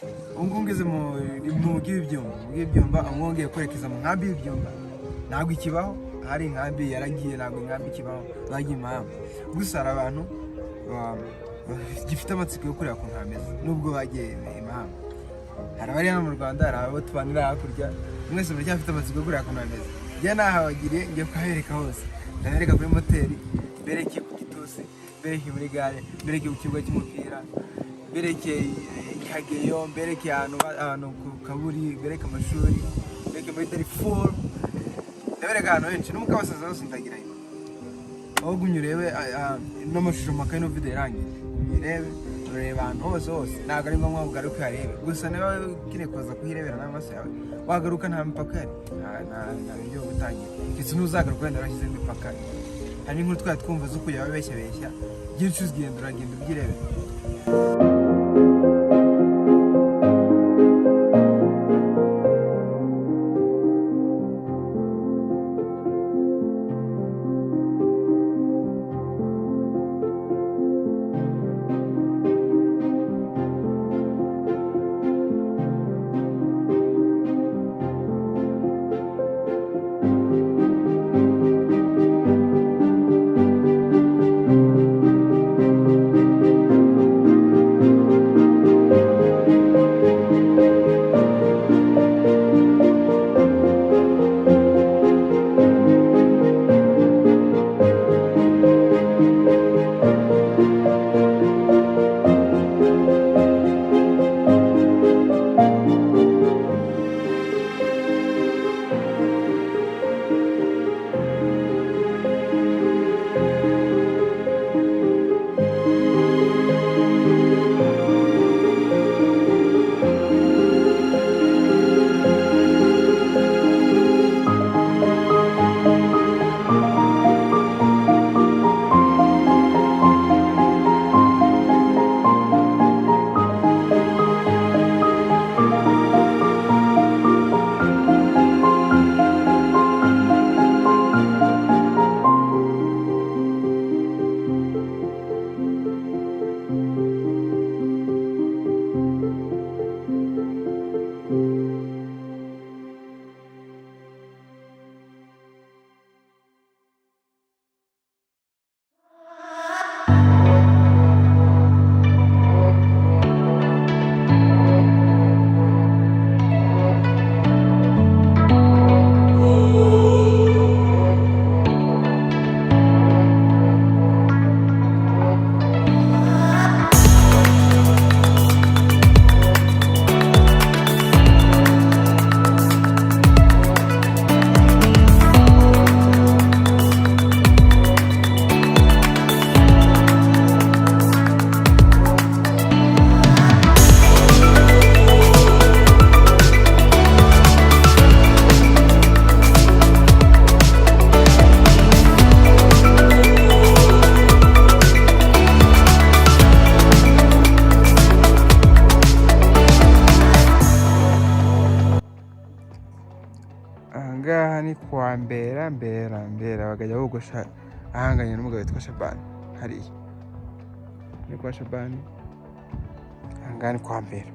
ngeze mu bw'ibyumba ngongeye kwerekeza mu nkambi y'ibyumba ntabwo ikibaho hari inkambi yaragiye ntabwo inkambi ikibaho bagiye impamvu gusa hari abantu gifite amatsiko yo kureba ukuntu hameze nubwo bagiye impamvu hari abari hano mu Rwanda hari abo tubanira hakurya mwese muracyafite amatsiko yo kureba ukuntu hameze njye nahabagiriye ngiye kuhabereka hose ndabereka kuri moteri bereke ku gitusi bereke muri gare bereke ku kibuga cy'umupira bereke Kageyo bereke ahantu ku kaburi bereke amashuri bereke muri Darifuru ndabereka ahantu henshi no mu Kabasaza hose ndagirayo aho gumye urebe n'amashusho makaye no video irangiye urebe ureba ahantu hose ntabwo ari ngombwa ugaruke uharebe gusa niba ukeneye kuza kuhirebera n'amaso yawe wagaruka nta mipaka yari nta buryo gutangira ndetse n'uzagaruka wenda warashyize imipaka hari n'inkuru twari twumva zo kujya babeshya byinshi uzigenda uragenda ubyirebera. Ahangaha ni kwa Mbera bagajya bogosha ahanganye n'umugabo witwa Shabani hariya ni kwa Shabani ahangaha ni kwa Mbera.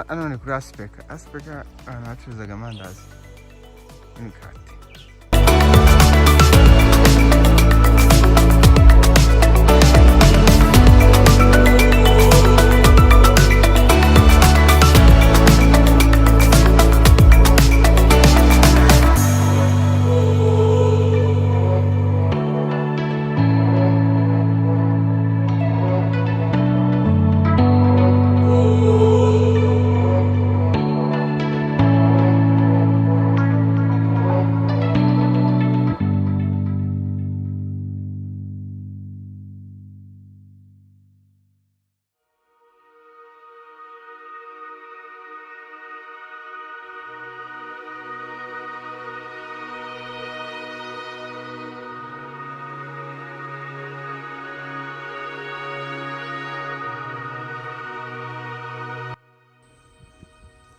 Hano ni kuri Asipeka ahantu hacuruzaga amandazi n'imikati.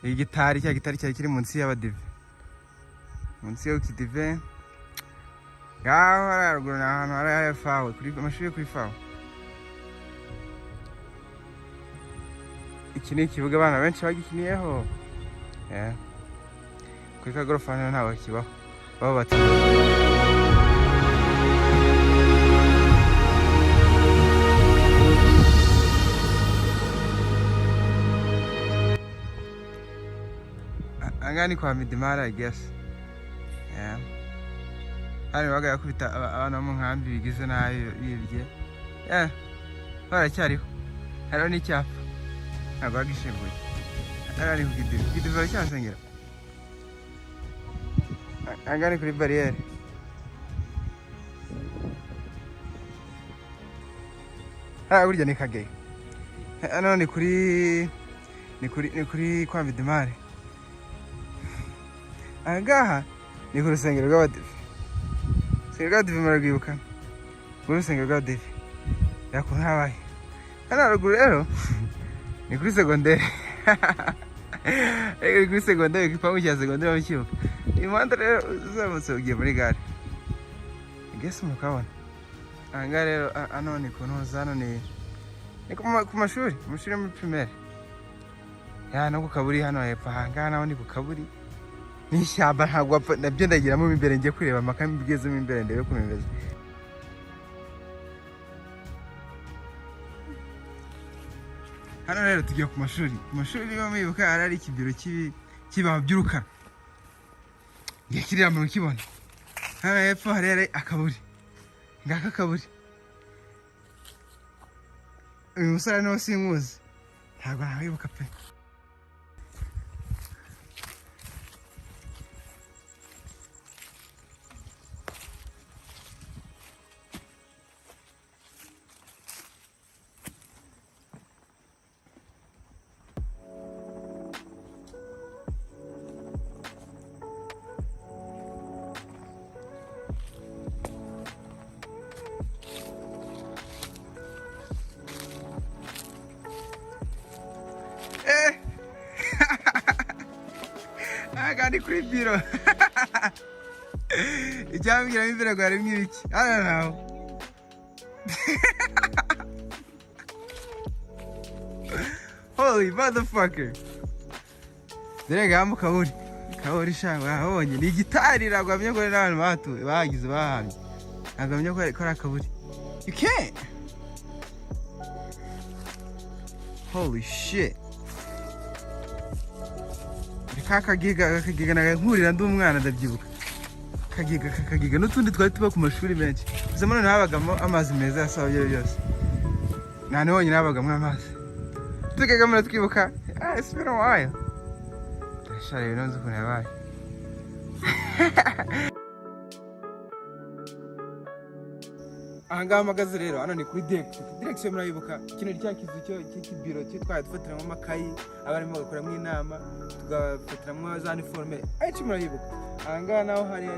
igitari cya gitari cyari kiri munsi y'abadive, munsi yo kidive ngaho haruguru ni ahantu hari fawe kuri amashuri yo kuri fawe. Iki ni ikibuga abana benshi bagikiniyeho, kuri kagorofa hano ntawe kibaho, baba batuye. Angani kwa midimara I guess. Hano baga yakubita abana mu nkambi bigize nayo bibye. Baracyariho. Hano ni cyapa. Ntabwo bagishinguye. Ari kukidiva cyasengera. Angani kuri barriere. Burya ni kageye. Hano ni kuri kwa midimare. Ahangaha ni ku rusengero rw'abadive. Urusengero rw'abadive murarwibuka? Urusengero rw'abadive yakuntu habaye. Hano haruguru rero ni kuri segonderi. Kuri segonderi, igipangu cya segonderi mu kibuga. Uyu muhanda rero uzamutse ugiye muri gare. Igese mukabona. Ahangaha rero hano ni ku ntuza, hano ni ku mashuri yo muri primaire. No ku kaburi hano hepfo, ahangaha naho ni ku kaburi. Nishyamba ntabwo wapfa, nabyo ndagiramo imbere njye kureba amakambi bigezemo imbere ndebe ukuntu bimeze. Hano rero tugiye ku mashuri. Ku mashuri yo mwibuka hari ikibiro cy'ibaho by'urukara. Ngiye kirira mu kibona. Hano hepfo hari akaburi. Ngaka kaburi. Uyu musore niwe sinkuzi. Ntabwo nawibuka pe. Agani kuri biro. Icyambwira imbere ngo harimo ibiki? I don't know. Holy motherfucker. Dere gamu kaburi shangwa habonye ni gitari ragwamye ko n'abantu batuye bagize bahamye. Agamye ko ari akaburi. You can't. Holy shit. Kagiga nagahurira ndi umwana ndabyibuka. Kagiga n'utundi twari tuba ku mashuri menshi. Zamano nabagamo amazi meza yasaho byose. Nane honyine nabagamo amazi. Tukagamira twibuka. It's been a while. Shari nonzo kuna yabaye. Ahangaha magaze rero hano ni kuri direction murayibuka. Kino ni cyakizu cy'ikibiro cyitwaye dufatiramo amakayi abarimo bakoramo inama tugafatiramo za uniforme ayici murayibuka. Ahangaha naho hari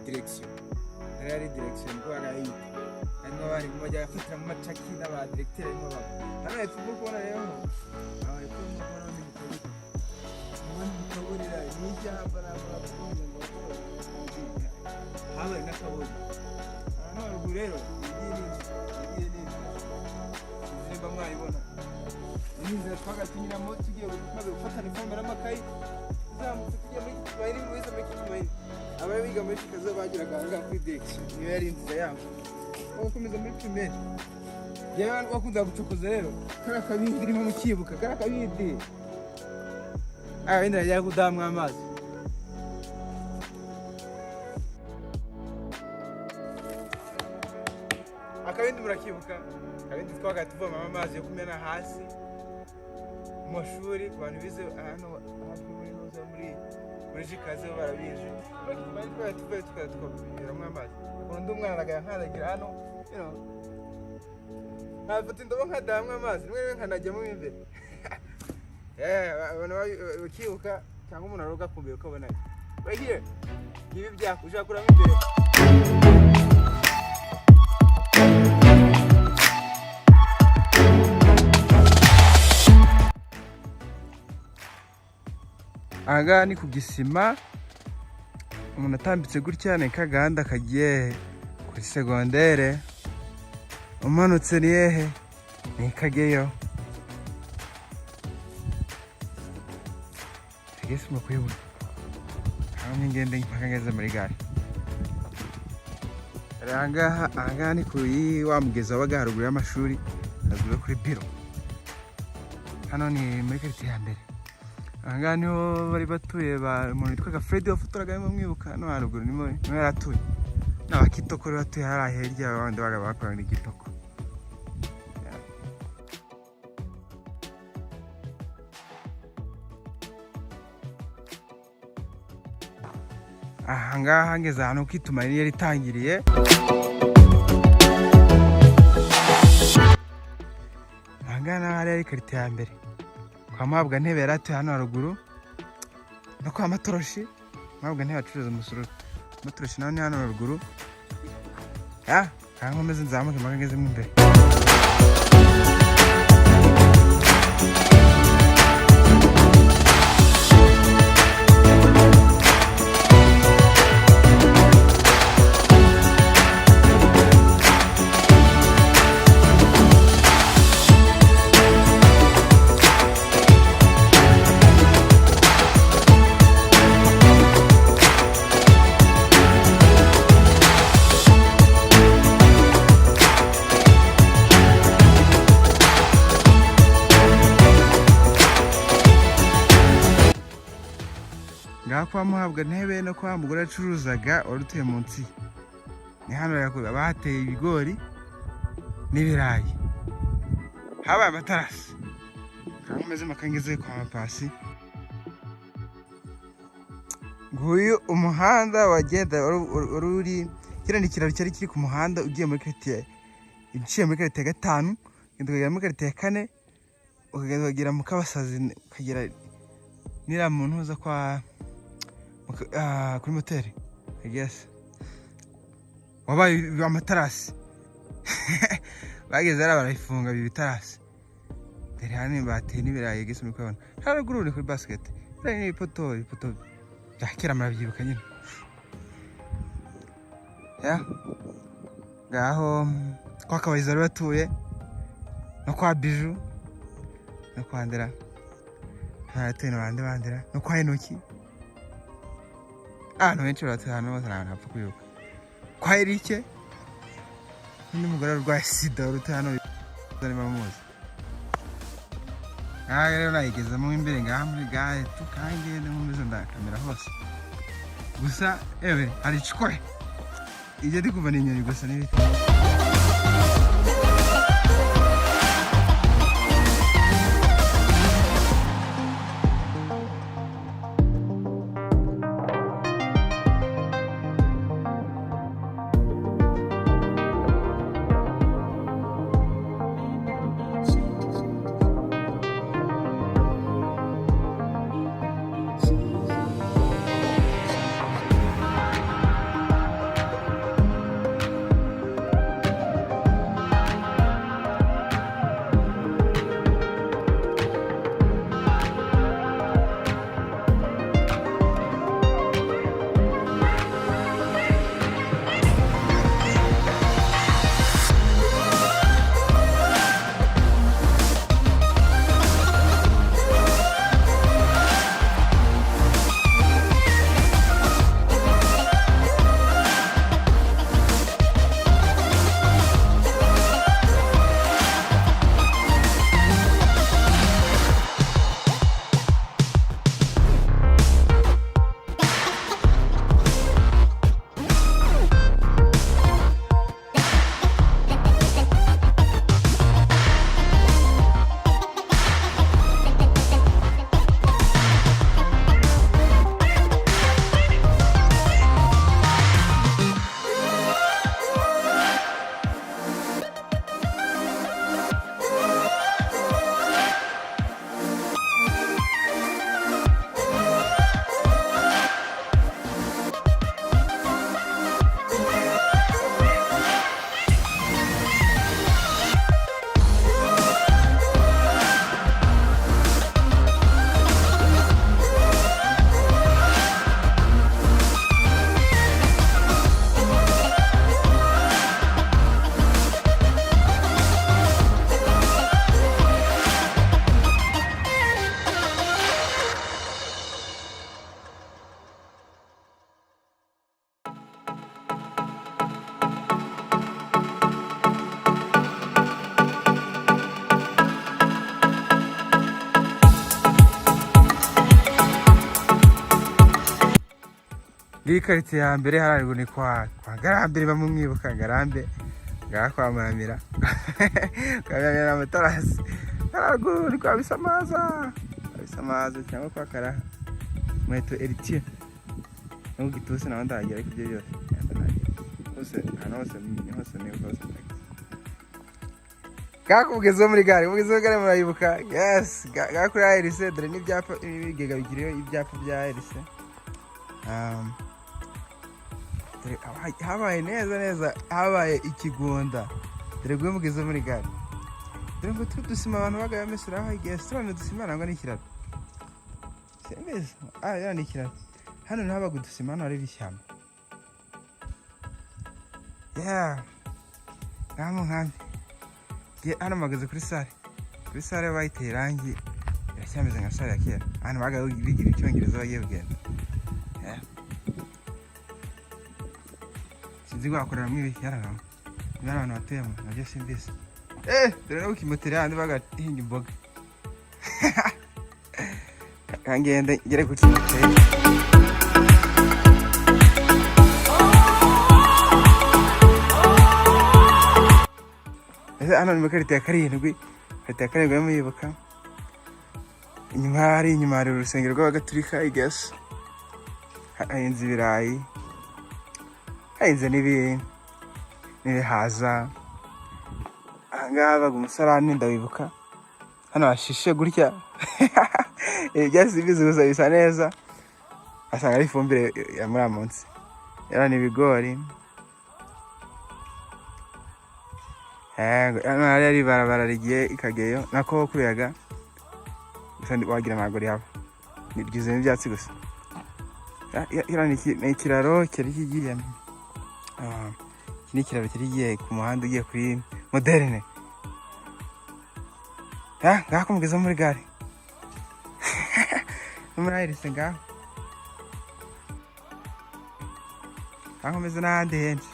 direction. Hari direction ko ari hano bari bajya bafatiramo amacaki n'aba directeur mo baba. Hano hepfo kubona rero aho hepfo kubona ni kaburira ni cyamba n'abakunze ngo habaye n'akaburi. Hano rero iyi ni zimba mwayibona. Ni twagatinyiramo tugiye gufata uniforme n'amakayi zamutse tugiye muri kibayiri muri kibayiri. Ababiga muri kikazo bagiraga ahangaha kuri direction niyo yari inzira yabo. Bakomeza muri primaire. Yewe wakunze gucokoza rero kara kabindi irimo mu kibuka kara kabindi. Wenda yari kudamwa amazi. Akabindi murakibuka. Akabindi twaga tuvoma amazi yo kumena hasi. Mu mashuri ku bantu bize hano hafi muri jikaze barabizi. Bari tuvuye tukabiramo amazi. Undi umwana agankanagira hano, nafata indobo nkadamwa amazi rimwe nkanajyamo imbere. Abantu bakibuka cyangwa umuntu aroga kumbira uko abona. Right here. Ibi byako ushaka kuramo imbere. Aha ni ku gisima, umuntu atambitse gutya ni kaganda kagiye kuri segondere, umanutse ni hehe ni Kageyo. Tegese mukuyibona hamwe ngende mpaka ngeze muri gare. Aha ni kuri wa mugezi wabaga haruguru y'amashuri, haruguru kuri biro. Hano ni muri quartier ya mbere. Aha niho bari batuye umuntu witwaga Fred wafotoraga mwibuka, hano haruguru niho yaratuye. N'abakitoko batuye hariya hirya, abandi baga bakorana n'igitoko. Aha ngaha ngeze ahantu kwituma yari itangiriye. Aha ngaha hari quartier ya mbere. Kwa Mabwa ntebe yaratuye hano haruguru. No kwa Matoroshi, Mabwa ntebe acuruza umusururu. Matoroshi nawe ni hano haruguru. Aha nkomeze nzamuke mpaka ngeze mu imbere. Ngaha kwa Muhabwa ntebe no kwa mugore acuruzaga warutuye munsi. Ni hano bahateye ibigori n'ibirayi. Habaye amatarasi. Kameze makangeze kwa mapasi. Nguyu umuhanda wagenda ururi kirandi kiraro cyari kiri ku muhanda ugiye muri quartier. Iciye muri quartier 5, ukagera muri quartier 4, ukagera mu Kabasazi, ukagera nira muntu uza kwa kuri moteri. Yes. Wabaye amatarasi. Bageze ara barayifunga bibitarasi. Dere hano bateye n'ibirayi gese muri kwabona. Haruguru ni kuri basket. Birayi ni ipoto yakira maravyibuka nyine. Ngaho kwa Kabayiza batuye no kwa Biju no kwa Ndera. Haratuye n'abandi bandera no kwa Enoki. No benshi baratuye hano bose ntapfa kuyuka. Kwa Erike n'undi mugore urwaye sida urutuye hano bari bamuzi. Rero nayigezemo imbere ngaha muri gare tukangende nkomeze ndakamera hose. Gusa hari chikwe. Ije ndi kuva n'inyoni gusa n'ibiti. ngiyi karitsiye ya mbere hariya ni kwa Ngarambe niba mumwibuka Ngarambe ngaha kwa Muramira kwa Muramira amatarasi haraguru ni kwa Bisamaza cyangwa kwa Karaha mweto Eritier no gitose naho ndagira ariko ibyo byose hose hano hose ni hose kakugeze muri gare murayibuka yes gakuri ya RC dore n'ibyapa ibigega bigiriyo ibyapa bya RC habaye neza habaye ikigunda dore gwe mugeze muri gare dore ngo tudusima abantu bagaye mesura aho igihe strone dusima nangwa n'ikiraro semeza ni ikiraro hano naba gudusima hano ari bishyamba nkamwe hano magaze kuri sare bayiteye irangi iracyameze nka sare ya kera hano bagaye bigira icyongereza bagiye kugenda sinzi gwakoreramo ibi yararamo niba abantu batuyemo nabyo simbizi dore no ukimotera handi bagahinga imboga kangende ngere ku kimotera hano ni makarita ya karindwi muyibuka inyuma hari urusengero rw'abagatulika I guess hahinze ibirayi hahinze n'ibihaza ahangaha habaga umusarani ndawibuka hano hashishe gutya ibyatsi gusa bisa neza asanga ari ifumbire ya muramunsi yara ni ibigori hano hari barabara rigiye ikageyo nako kuyaga gusa wagira ntabwo rihaba n'ibyuzuyemo ibyatsi gusa ni ikiraro cyari kigiye iki ni ikiraro cyari kigiye ku muhanda ugiye kuri moderne ngaho kumugeza muri gare muri ayirise ngaho meze n'ahandi henshi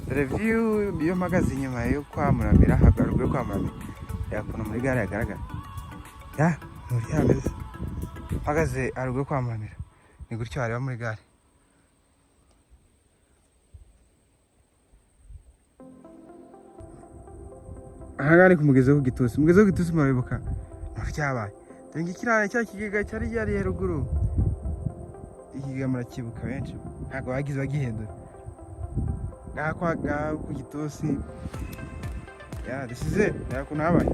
review iyo mpagaze inyuma yo kwa Muramira haruguru kwa Muramira yakuntu muri gare yagaragara muri hameze mpagaze haruguru kwa Muramira ni gutyo wareba muri gare ahangaha ni ku mugezi wo ku Gitusi murabibuka ntibyabaye dore ngikirane cya kigega cyari ryari haruguru ikigega murakibuka benshi ntabwo bagize bagihindura ngaha ku Gitusi disize yakuntu habaye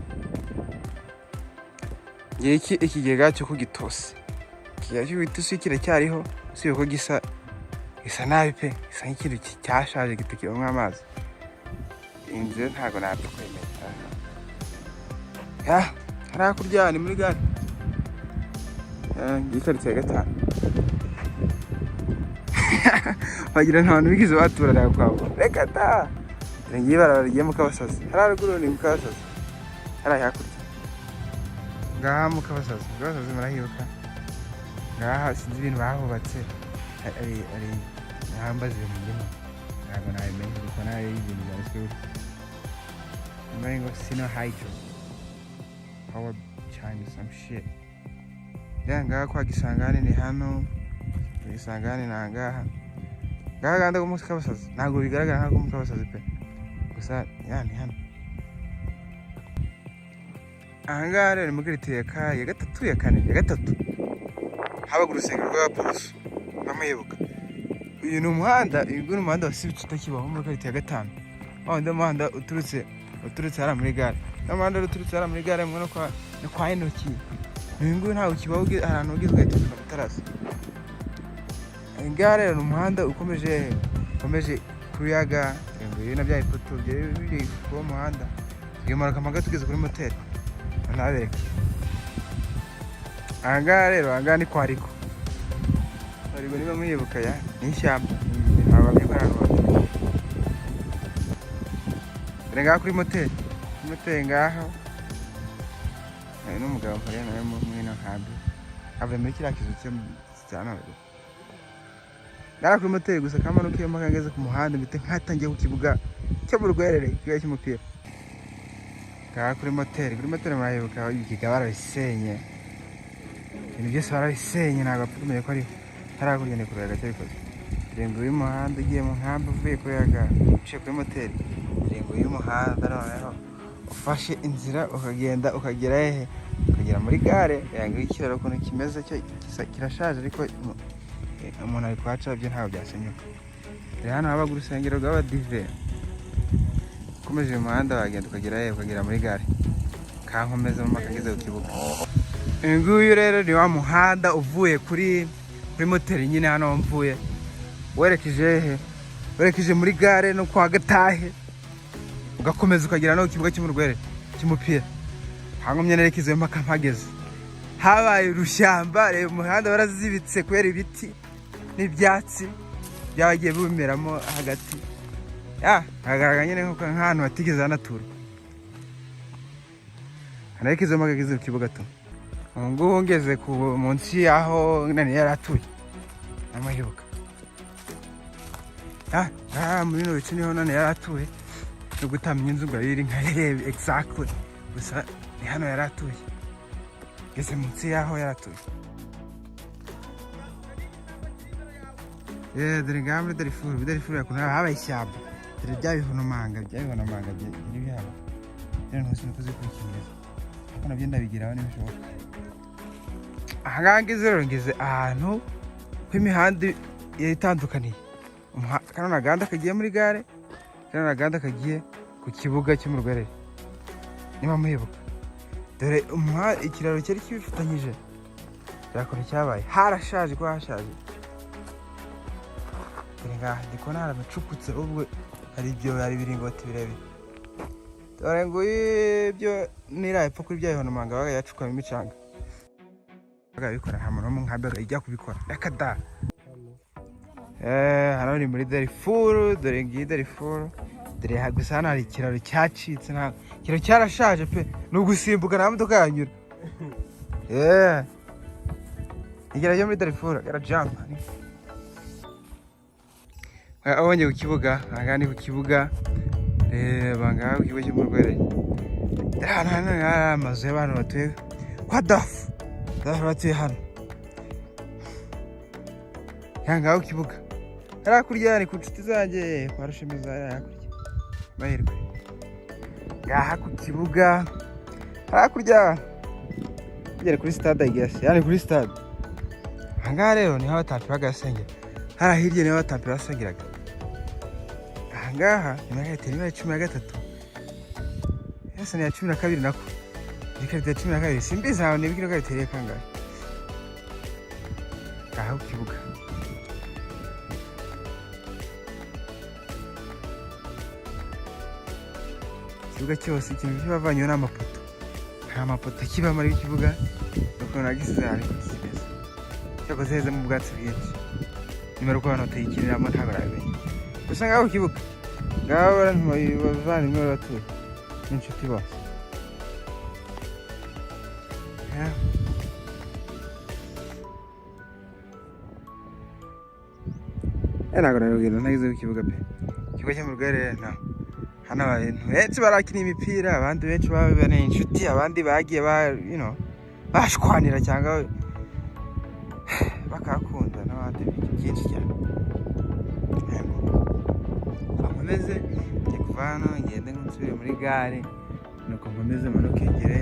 ngiki ikigega cyo ku Gitusi kiracyariho si uko gisa nabi pe gisa nk'ikintu cyashaje gitukiramo amazi inzu ntabwo napfa kwemera hari hakurya ni muri gare karitsiye ya 5 wagira nta bantu bigize baturana kwabo reka ta ngiye bararigiye mu Kabasazi hari haruguru ni mu Kabasazi hari hakurya ngaha mu Kabasazi murahibuka ngaha sinzi ibintu bahubatse ari ntambaze mu ndimo ntabwo nabimenye kuko nayo ibintu byaraswe ngo sino hydro power chime some shit ngaha kwa Gisangane ni hano Gisangane nangaha ganda ko mu Kabasazi ntabwo bigaragara nko mu Kabasazi pe gusa ni hano ahangaha rero mu karitsiye ya gatatu habaga urusengero rw'abapurusu bamuyibuka uyu ni umuhanda wasibitse utakibaho muri karitsiye ya 5 undi muhanda uturutse hariya muri gare n'umuhanda uturutse hariya muri gare no kwa Enoki uyu nguyu ntabwo kibaho ahantu ugeze ugahita utuka amatarasi gare rero ni umuhanda ukomeje kuyaga ibi na bya ipoto biri ku muhanda yomara kamaga tugeze kuri moteri nabereka ahangaha ni kwa Riko niba muyibuka ni ishyamba ntabwo bikorana ngaha kuri moteri ngaho hari n'umugabo mpariye nawe mwino ntabwo avuye muri kiriya kizu cyane kuri moteri gusa kamanukiye ngeze ku muhanda mbite nkatangiye ku kibuga cyo mu Rwerere ikibuga cy'umupira ngaha kuri moteri murayibuka ikiga barabisenye ibintu byose barabisenye ntabwo apfuye ko ariho harakurya ni kure gace bikoze irengo y'umuhanda ugiye mu nkambi uvuye kuri yaga uciye kuri moteri irengo y'umuhanda noneho ufashe inzira ukagenda ukagera hehe ukagera muri gare yanga ikiraro ukuntu kimeze cyo kirashaje ariko umuntu ari kwaca byo ntabwo byasenyuka rero hano habaga urusengero rw'abadive ukomeje umuhanda wagenda ukagera hehe ukagera muri gare kankomeza mu makageze ku kibuga nguyu rero ni wa muhanda uvuye kuri moteri nyine hano mvuye werekeje he werekeje muri gare no kwa Gatahe ugakomeza ukagera no ku kibuga cy'umurwere cy'umupira hangomye nerekezo mpaka mpageze habaye urushyamba reba umuhanda warazibitse kubera ibiti n'ibyatsi byagiye bumeramo hagati hagaragara nyine nk'ahantu hatigeze hanatura nerekezo mpaka ngeze ku kibuga tu ngubu ngeze ku munsi aho nani yaratuye amahibuka muri no bice niho nani yaratuye no gutamenya inzu ngo yiri nka rebe exactly gusa ni hano yaratuye ngeze munsi yaho yaratuye dore ngamre dore furu yakuna habaye ishyamba dore byabihonamanga biri byaba rero ntuzi no kuzikurikira kuko nabyo ndabigiraho n'ibishoboka ahangaha rero ngeze ahantu h'imihanda itandukaniye kano naganda kagiye muri gare kano naganda kagiye ku kibuga cy'umurwerere niba muhibuka dore ikiraro cyari kibifatanyije byakoze cyabaye harashaje ko hashaje dore ngaha ndi kubona haranacukutse ubwo hari ibiringoti birebire dore ngo ibyo nirapfa kuri byabihonamanga baga yacukamo imicanga bagabikora nta muntu w'umunkambega ijya kubikora reka da hano ni muri Darifuru dore ngiyi Darifuru dore gusa hano hari ikiraro cyacitse nta ikiraro cyarashaje pe ni ugusimbuka nta modoka yanyura ikiraro cyo muri Darifuru yarajampa abonye ku kibuga aha ni ku kibuga ngaha ku kibuga cy'umurwere hano hari amazu y'abantu batuye kwa dafu batuye hano ngaho ku kibuga harakurya ni ku nshuti zanjye kwa Rushemeza harakurya mahirwe ngaha ku kibuga harakurya kugera kuri stade igasi yani kuri stade ahangaha rero niho abatapi bagasengera hara hirya niho abatapi basengeraga ahangaha ni muri Airtel ya 13 yasa ni ya 12 nako ni karite ya 12 simbizi aho nibwira ko Airtel kangahe ngaha ku kibuga ikibuga cyose ikintu kibavanyweho n'amapoto nta mapoto kibamo ari ikibuga ukuntu nagisize ariko kimeze cyakoze heza mu bwatsi bwinshi nimero ko hano tayikiniramo ntabwo arabimenya gusa ngaho ku kibuga ngaho bavandimwe batuye n'inshuti bose ntabwo narubwira ntagize ku kibuga pe ikigo cyo mu rwere nta hano abantu benshi barakina imipira abandi benshi babana inshuti abandi bagiye bashwanira cyangwa bakakunda n'abandi byinshi cyane nkomeze ngiye kuva hano ngende nsubire muri gare nuko nkomeze manuke ngere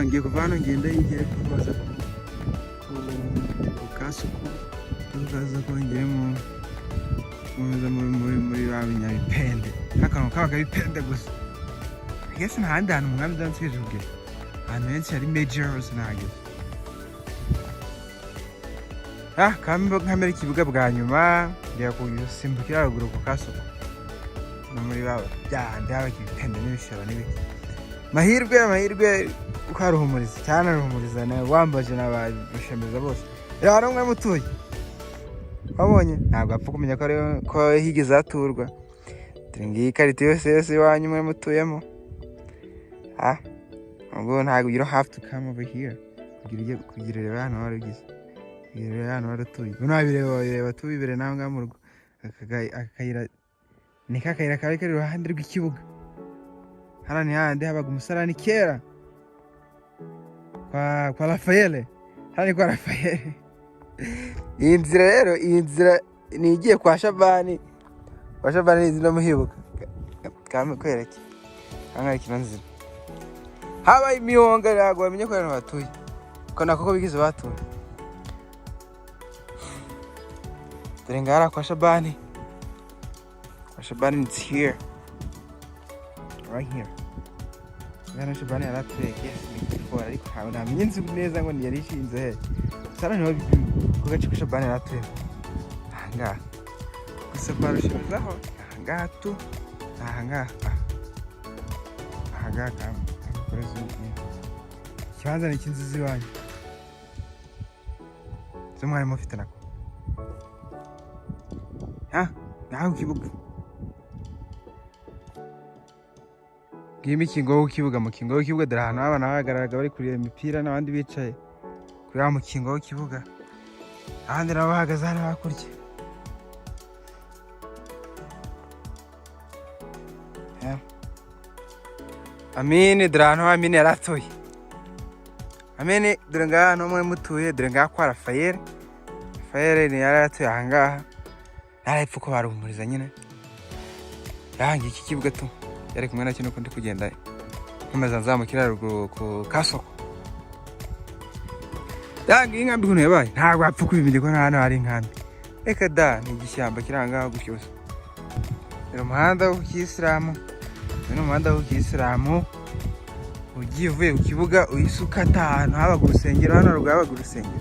ngiye kuva hano ngende ngere kubaza ku kasuku tukaza kongera muri ba binyabipende n'akantu kabaga bipende gusa guess nta handi hantu umwami udansubije ubwira ahantu henshi hari majors nahageze kamera ikibuga bwa nyuma ngiye kusimbukira haruguru ku kasuku no muri baba byahandi habaga ibipende n'ibishoro n'ibiki mahirwe uko haruhumuriza cyane aruhumuriza nawe wambaje n'abarushemeza bose rero hari umwe mutuye wabonye ntabwo apfa kumenya ko higeze haturwa dore ngiyi karite yose iwanyu mwe mutuyemo ubwo ntabwo you don't have to come over here kugira reba hano warugize kugira hano warutuye ubu nabireba tubibere nawe ngaho mu rugo akayira ni kakayira kari kari iruhande rw'ikibuga hano ni hahandi habaga umusarani kera kwa Rafael. Hano kwa Rafael. Iyi nzira rero, iyi nzira ni igiye kwa Shabani. Kwa Shabani izina muhibuka. Kame kwereke. Kanga ikino nzira. Habaye imihonga ntabwo bamenye ko abantu batuye. Ko nako bigize batuye. Dore ngara kwa Shabani. Kwa Shabani is here. Right here. Ngara Shabani aratuye before ariko namenye nzi neza ngo yari ishinze he. Sana niho ku gace kwa Shabani aratuye. Aha gusa barushizaho aha tu aha ikibanza ni icy'inzizi wanyu zo mwari mufite nako nawe ukibuga bw'imikingo w'ikibuga mukingo w'ikibuga dore ahantu abana bahagararaga bari kureba imipira n'abandi bicaye kuri wa mukingo w'ikibuga abandi nabo bahagaze hano hakurya Amini dore ahantu Amini yaratuye Amini dore ngaha no mwe mutuye dore ngaha kwa Rafael ni yaratuye aha ngaha narepfu ko barumuriza nyine yangi iki kibuga tu yari kumwe na kino ko ndi kugenda nkomeza nzamukira ruguru ku Kasoko yangi inkambi kuno yabaye ntabwo apfu kubimenya ko hano hari inkambi reka da ni igishyamba kiranga gushyusa ni umuhanda w'Isilamu ni umuhanda w'Isilamu ugiye uvuye ku kibuga uyisuka ahantu habaga urusengero hano rwabaga urusengero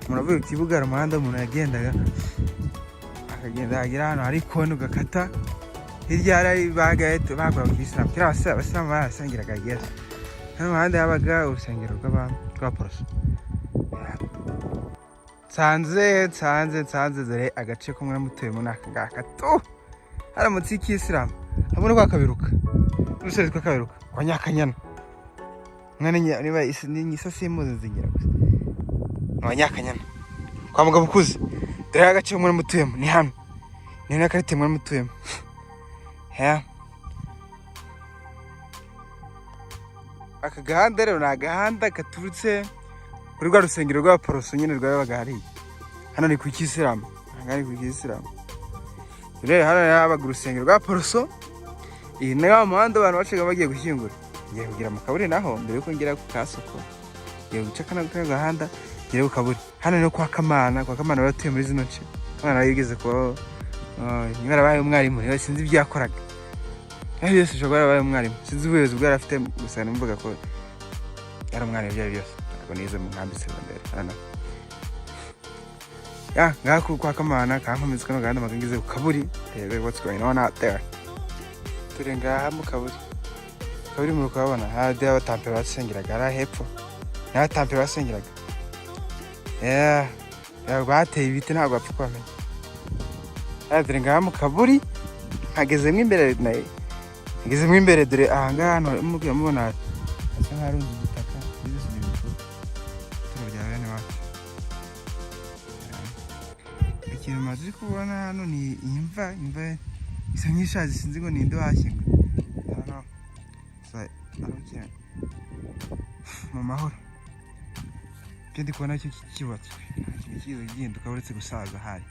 umuntu avuye ku kibuga umuhanda umuntu yagendaga akagenda agera hano hari kone ugakata hirya hari bagahita bagura ku Isilamu kira abasilamu barasengeraga Yesu hano umuhanda habaga urusengero rw'Abaporoso Nsanze dore agace ko mwe mutuyemo n'aka ngaka tu haramutse ik'Isilamu hamwe no kwakabiruka n'urusozi twakabiruka kwa Nyakanyana mwana niba isa simuze nzingira gusa kwa Nyakanyana kwa mugabo ukuze dore agace mwe mutuyemo ni hano ni nakarite mwe mutuyemo aka gahanda rero ni agahanda gaturutse kuri rwa rusengero rw'Abaporoso nyine rwabaga hariya hano ni ku Isilamu hangari ku Isilamu rero hano yabaga urusengero rw'Abaporoso iyi ni wa muhanda abantu bacaga bagiye gushyingura ngiye kugira mu kaburi naho mbere yuko ngera ku Kasoko ngiye guca kana gahanda ngire ku kaburi hano no kwa Kamana baratuye muri zino nce Kamana yigeze ko nyara baye umwarimu rero sinzi ibyo yakoraga yose ushobora baye umwarimu sinzi ubuyobozi bwari afite gusa nimvuga ko yari umwarimu byose nize mu nkambi segonderi hano ngaho kwa Kamana kankomeza kano gahanda magangize ku kaburi rebe what's going on out there turi ngaha mu kaburi muri kubabona hadi abatampe basengeraga ari hepfo n'abatampe basengeraga bateye ibiti ntabwo bapfa kwamenya turi ngaha mu kaburi nkagezemo imbere dore aha ngaha mubona asa nk'aho igitaka ikintu maze kubona hano ni imva isa nk'ishaje sinzi ngo ninde washyinga mu mahoro ibyo ndi kubona cyo kibatswe ikintu gihinduka uretse gusaza hari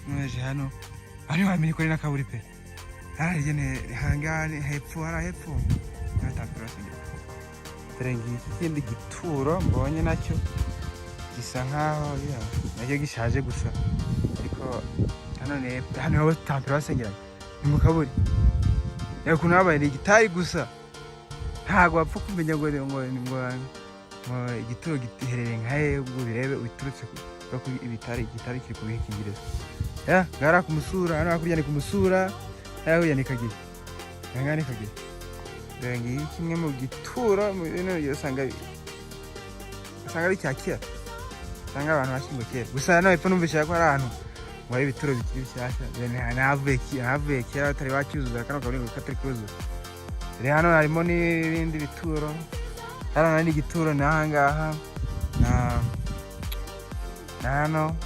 mwaje hano ari wamenye ko ari nakaburi pe harigene hangane hepfo terengi ikindi gituro mbonye nacyo gisa nkaho nacyo gishaje gusa ariko hano ho tampera basengeraga ni mu kaburi yakuntu habaye igitari gusa ntago bapfa kumenya ngo igituro giherereye nkahe ubwo birebe uturutse ko igitari kiri kubihikingiriza ngara kumusura hano hakurya ni kumusura hakurya ni Kagiye ngani Kagiye ngi kimwe mu gituro mu bintu yosanga ari cyakira sanga abantu bashyingo kera gusa nawe ipfa numvise ko ari ahantu muri ibituro bikiri bishyashya navuye kera batari bacyuzuza kano kaburi ngo katari kuzuza rero hano harimo n'ibindi bituro hano nari igituro n'aha ngaha na hano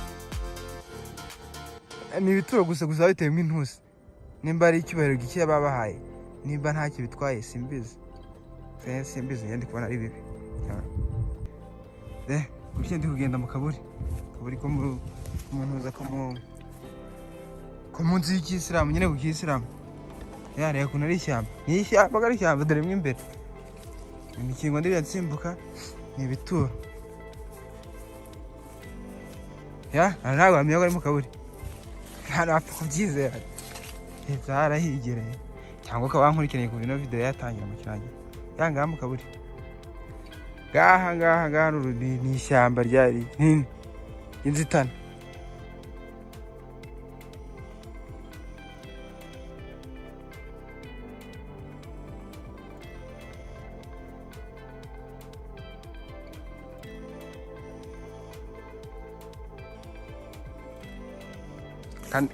ni ibituro gusa biteyemo intusi nimba ari icyubahiro gike babahaye nimba ntacyo bitwaye simbizi simbizi ndi kubona ari bibi gutya ndi kugenda mu kaburi ko umuntu uza ko munsi y'ikisilamu nyine ku kisilamu reba ukuntu ari ishyamba ni ishyamba ari ishyamba dore mo imbere imikingo ndi nsimbuka ni ibituro ntabwo wamenya ko ari mu kaburi nta wapfa kubyizera zarahigereye cyangwa ukaba wankurikiranye ku bino video yatangira mu kirangira ngaha mu kaburi ngaha ni ishyamba ryari nini inzitane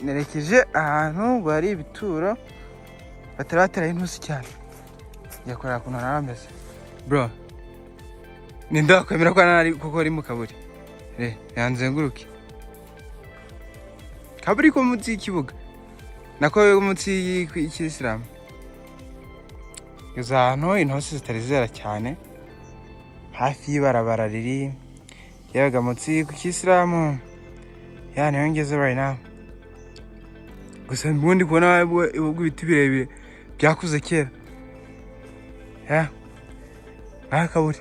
nerekeje ahantu hari ibituro batarabateraho intusi cyane njya kureba ukuntu narameze bro ninde wakwemera kuko ari mu kaburi yanzenguruke kaburi ko munsi y'ikibuga nako munsi y'ikisilamu izo ahantu intusi zitari zera cyane hafi y'ibarabara riri yabaga munsi y'ikisilamu niyo ngeze right now gusa ubundi kubona ibiti birebire byakuze kera kaburi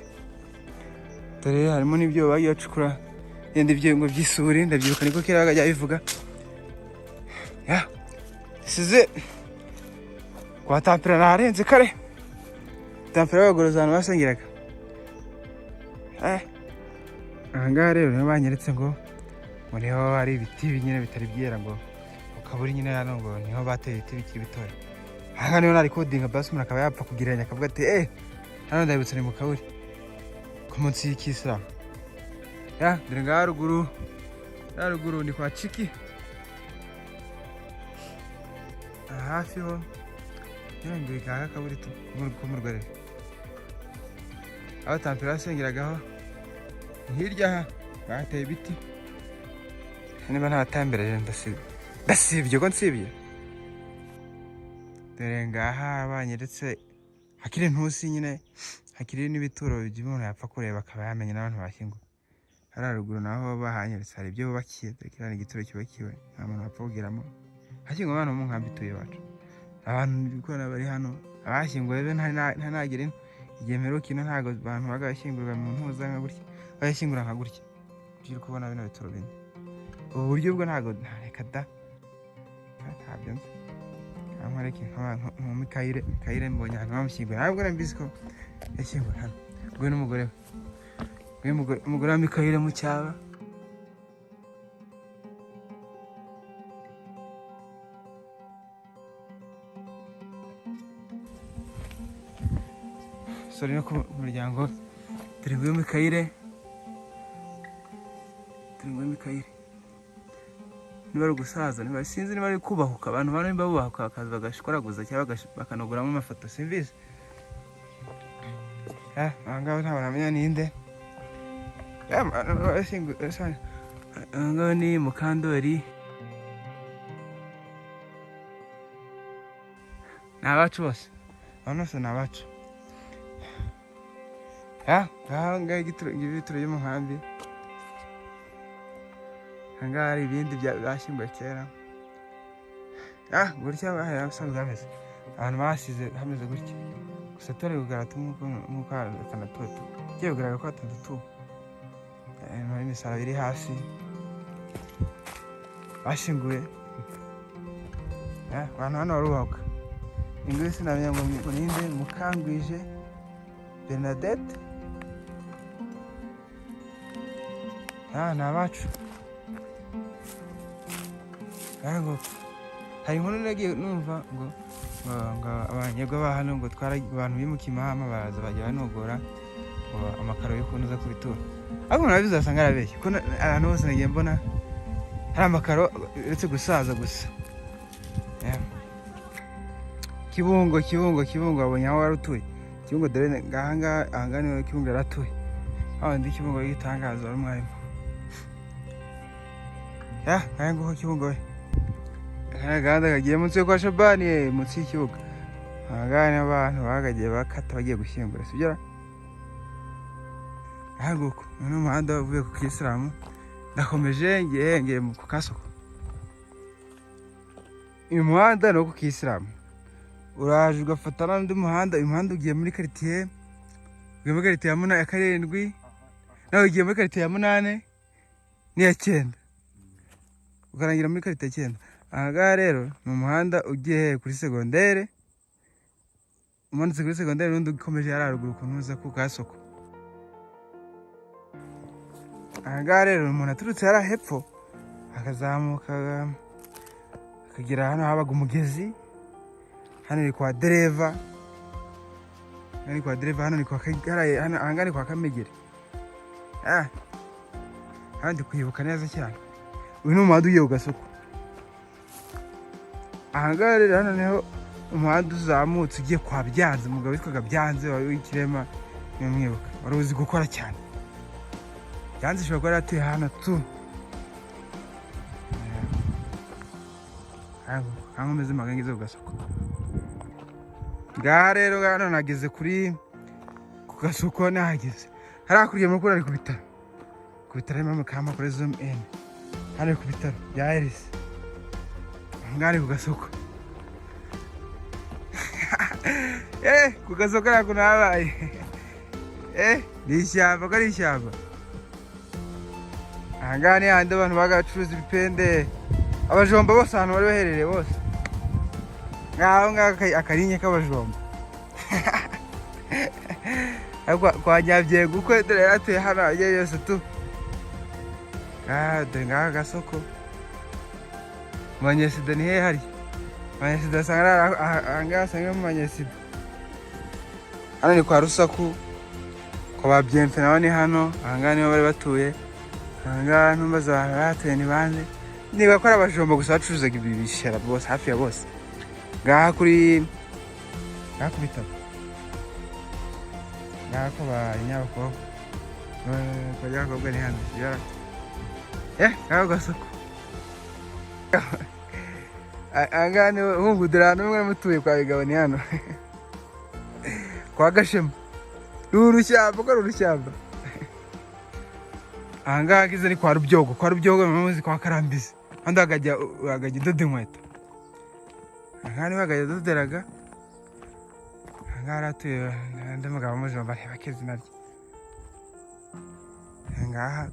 dore harimo n'ibyo bagiye bacukura yenda ibyengo by'isuri ndabyibuka niko kera bagajya bivuga size kwa tampera naharenze kare tampera y'abagorozi ahantu basengeraga ahangaha rero niho banyeretse ngo niho hari ibiti nyine bitari byera ngo kaburi nyine hano ngo niho bateye ibiti bikiri bitoya aha niho nari kodinga basi umuntu akaba yapfa kugereranya akavuga ati hano ndabibutse ni mu kaburi ku munsi y'ikisilamu dore ngaha haruguru ni kwa Chiki hafi ho ngo ngaha kaburi ko mu Rwanda aho tampera yasengeragaho hirya bateye ibiti niba ntatambereje ndasibye ko nsibye dore ngaha banyeretse hakiri intusi nyine hakiri n'ibituro by'umuntu yapfa kureba akaba yamenya n'abantu bashyingura hari haruguru naho bahanyeretse hari ibyo bubakiye dore kiriya ni igituro cyubakiwe nta muntu wapfa kugeramo hashyinguwe abantu mu nkambi ituye iwacu abantu bikora bari hano abashyinguwe be ntanagire igihe mperuka ino ntabwo abantu bagashyingurwa mu ntuza nka gutya bayashyingura nka gutya uri kubona bino bituro bine ubu buryo bwo ntabwo ntareka da ntabyo nzi nk'amareke nka Mikayire mbonye ahantu bamushyinguye ntabwo mbizi ko yashyinguwe hano we n'umugore we umugore wa Mikayire mu cyaba sori no ku muryango turi nguyu Mikayire niba ari gusaza niba sinzi niba ari kubahuka abantu bane babubahuka bakaza bagashikoraguza cyangwa bakanogoramo amafoto simbizi ahangaho ntabwo namenya ninde ahangaho ni Mukandori ni abacu bose abantu bose ni abacu ahangaho ibituro byo mu nkambi ahangaha hari ibindi byashyinguwe kera gutya basanzwe hameze abantu basize hameze gutya gusa turi kugaragara nk'uko atandatu kigiye kugaragara ko atandatu hari imisaraba iri hasi bashyinguwe abantu hano barubahuka inguyu sinamenya ngo ninde Mukangwije Bernadette ni abacu hari inkuru nagiye numva ngo abanyagwa ba hano ngo twara abantu bimukiye Mahama baraza bajya banogora amakaro yo kunoza ku bituro ariko nawe bizasanga arabeshye kuko ahantu hose nagiye mbona hari amakaro uretse gusaza gusa Kibungo abonye aho wari utuye Kibungo dore ahangaha niho Kibungo yari atuye aho ndi Kibungo y'igitangazo wari umwarimu nkaya nguko Kibungo we agahanda kagiye munsi yo kwa Shabani munsi y'ikibuga ahangaha ni abantu bagagiye bakata bagiye gushyingura sibyo ahaguko ni umuhanda uvuye ku Kisilamu ndakomeje ngiye ku kasoko uyu muhanda no ku Kisilamu uraje ugafata n'undi muhanda uyu muhanda ugiye muri quartier ugiye muri quartier ya 7 nawe ugiye muri quartier ya 8 n'iya 9 ukarangira muri quartier ya 9 ahangaha rero ni umuhanda ugiye kuri secondaire umanutse kuri secondaire n'undi ukomeje yararuguru kunuza ku kasoko ahangaha rero umuntu aturutse yari hepfo akazamuka akagera hano habaga umugezi hano ni kwa dereva hano ni kwa kagaraye hano ahangaha ni kwa Kamegere handi kwibuka neza cyane uyu ni umuhanda ugiye ku gasoko ahangaha rero hano niho umuhanda uzamutse ugiye kwa Byanze umugabo witwaga Byanze w'ikirema nimwibuka wari uzi gukora cyane Byanze ishobora kuba yatuye hano tu hano meze magangize ku gasoko ngaha rero hano nageze ku gasoko nahageze harakuriye mu kuri ari ku bitaro imamo kama kuri zoom in hano ku bitaro bya Eris ngari ku gasoko ku gasoko nako nabaye ni ishyamba ko ari ishyamba ahangaha ni handi abantu bagacuruza ibipende abajomba bose ahantu bari baherereye bose ngaho akarinye k'abajomba kwa Nyabyego uko dore yatuye hano agiye yose tu dore ngaho agasoko Manyesida ni hehe hari Manyesida asanga ahangaha asanga mu Manyesida hano ni kwa Rusaku kwa ba Bienfe naho ni hano ahangaha niho bari batuye ahangaha ntumbaza batuye ni bande niba ko ari abajomba gusa bacuruzaga ibi bishera bose hafi ya bose ngaha ku bitaro ngaha ko banyabakobwa abakobwa ni hano ngaho gasoko ahangaha ni hungudura n'umwe mutuye kwa Bigabo ni hano kwa Gashema urushyamba ko ari urushyamba ahangaha kize ni kwa Rubyogo muzi kwa Karambizi handi agajya doda inkweto ahangaha niho agajya doderaga ahangaha aratuye ndi mugabo mujomba reba kezina rye ahangaha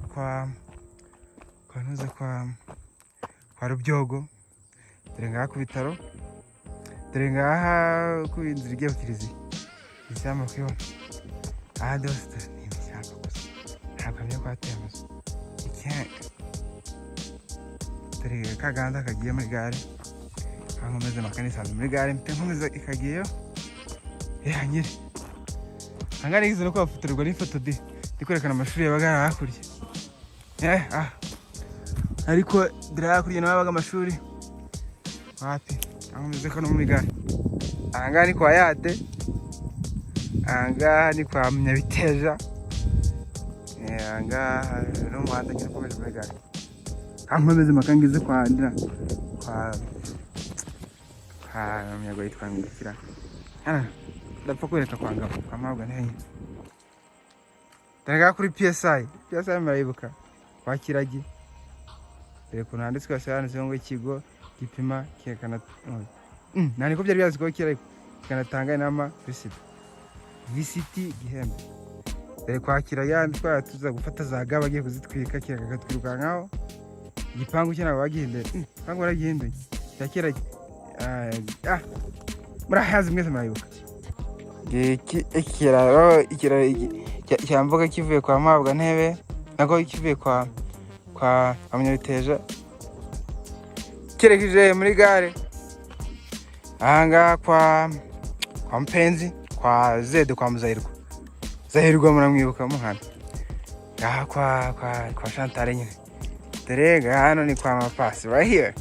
kwa Rubyogo dore ngaha ku bitaro dore ngaha ku inzira igiye ku kiliziya ishyamba kwibona ahandi hose ni imishyamba gusa ntabwo amenya ko hateye amazu dore kaganda kagiye muri gare aho nkomeze makanisanze muri gare mpe nkomeza ikagiyeyo nyiri ahangaha nigize no kuhafotorerwa n'ifoto ndi kwerekana amashuri yabaga hakurya ariko dore hakurya naho habaga amashuri wapi aho nkomeze ko no muri gare ahangaha ni kwa Yade ahangaha ni kwa Munyabiteja ahangaha n'umuhanda nyine ukomeje muri gare aho nkomeze makangize kwa ndira kwa Munyago yitwa Ngikira ndapfa kwereka kwa Ngabo amabwa ntenye dore kuri PSI murayibuka kwa Kiragi dore kuntu handitswe handitseho ngo ikigo gipima kikana nani ko byari byazi ko kikanatanga inama VCT Gihembe dore kwakira yanditswe tuza gufata za gaba bagiye kuzitwika kirakatwirukankaho igipangu cye nabo bagihindura kandi baragihinduye cyakira murahazi mwese murayibuka ikiraro cyamvuga kivuye kwa Mabwa ntebe nako kivuye kwa Munyabiteja kirekeje muri gare ahangaha kwa Mpenzi kwa Zede kwa Zahirwa muramwibuka muhana ngaha kwa Chantal nyine dore hano ni kwa Mapasi right here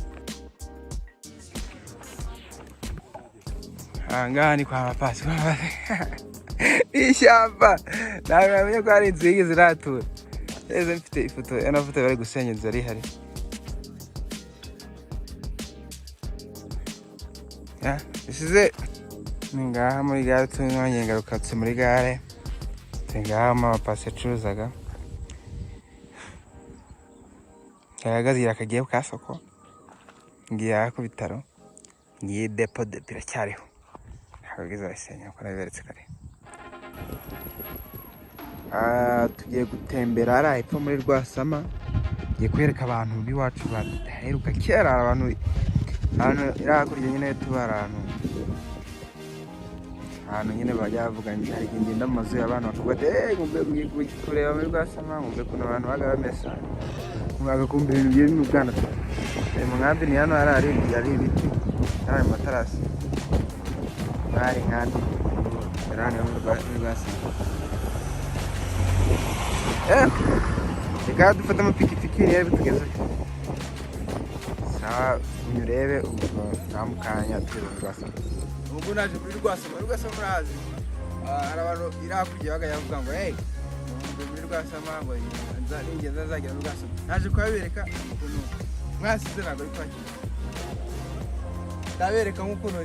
ahangaha ni kwa Mapasi ishyamba ntabwo namenye ko hari inzu yigeze iratura neza mfite ifoto yanafoto bari gusenya inzu ari hari this is it ni ngaha muri gare twongeye ngarukatse muri gare ngaha amapasi acuruzaga garagazira akagiye ku kasoko ngiye aha ku bitaro ngiye depo biracyariho ntabwo bizabisenya kuko nabiberetse kare. Tugiye gutembera hariya hepfo muri Rwasama, ngiye kwereka abantu b'iwacu badaheruka kera, abantu iri hakurya nyine tubara ahantu nyine bajya bavuga ngo hari igihe ngenda mu mazu y'abantu bakavuga ati ngombe kureba muri Rwasama, ngombe ukuntu abantu baga bamesa, bagakumva ibintu biri mu Bwana. Mu nkambi ni hano hari ibiti, hari amatarasi, hari inkambi irani muri Rwasama. Reka dufate amapikipiki niyo bitugezeho. Sawa, unyurebe ubwo namukanya turi muri Rwasama. Ubwo naje kuri Rwasama murahazi. Hari abantu iri hakurya baga yavuga ngo muri Rwasama ngo ningeza nzagera muri Rwasama. Naje kubabereka ukuntu mwasize ntabwo ari kwakira. Ndabereka nk'ukuntu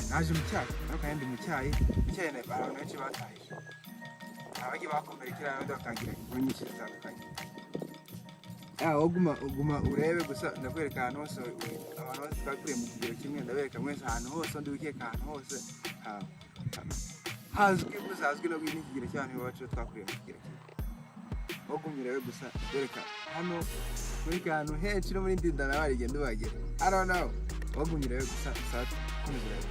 naje mu cyayi, ariko kandi mu cyayi abantu benshi batahiye, abagi bakomerekera abandi bakagira inkuru nyinshi zitandukanye. Uguma urebe gusa ndakwereka ahantu hose abantu bose twakuriye mu kigero kimwe, ndabereka mwese ahantu hose ndi wikeka ahantu hose hazwi no gwini kigero cy'abantu bacu twakuriye mu kigero kimwe. Uguma urebe gusa ndabereka hano muri kantu henshi no muri ndindana barigenda bagera. I don't know. Uguma urebe gusa komeza urebe.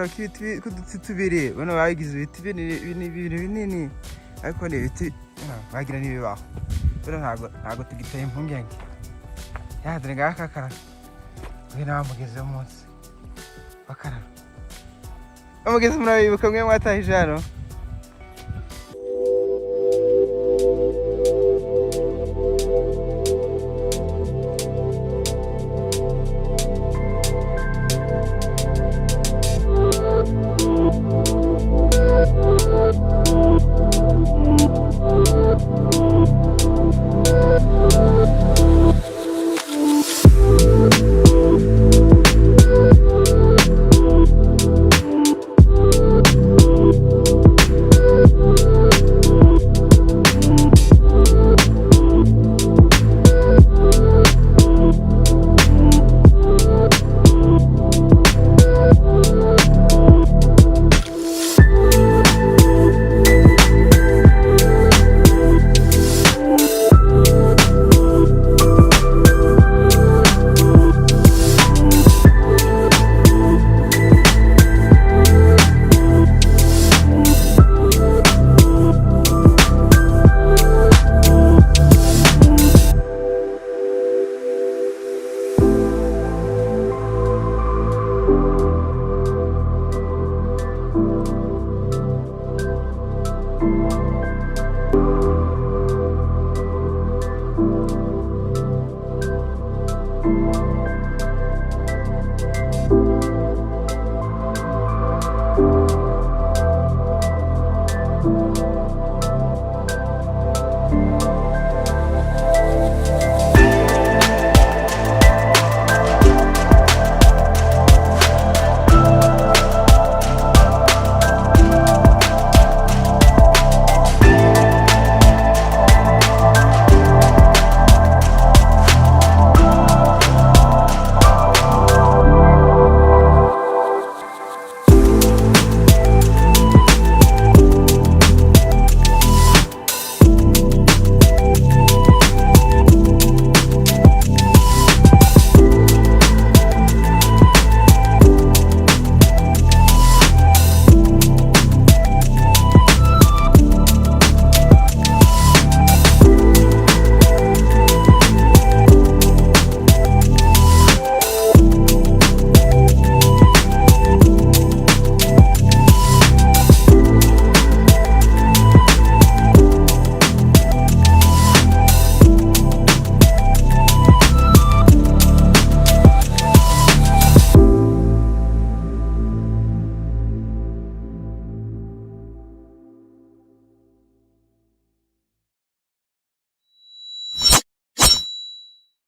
akamaro k'uduti tubiri bano bagize ibiti binini ariko ni ibiti bagira n'ibibaho rero ntabwo tugiteye impungenge dore ngaka akararo uyu nawe mugeze w'umunsi w'akararo umugezi murabibuka mwe mwatahije hano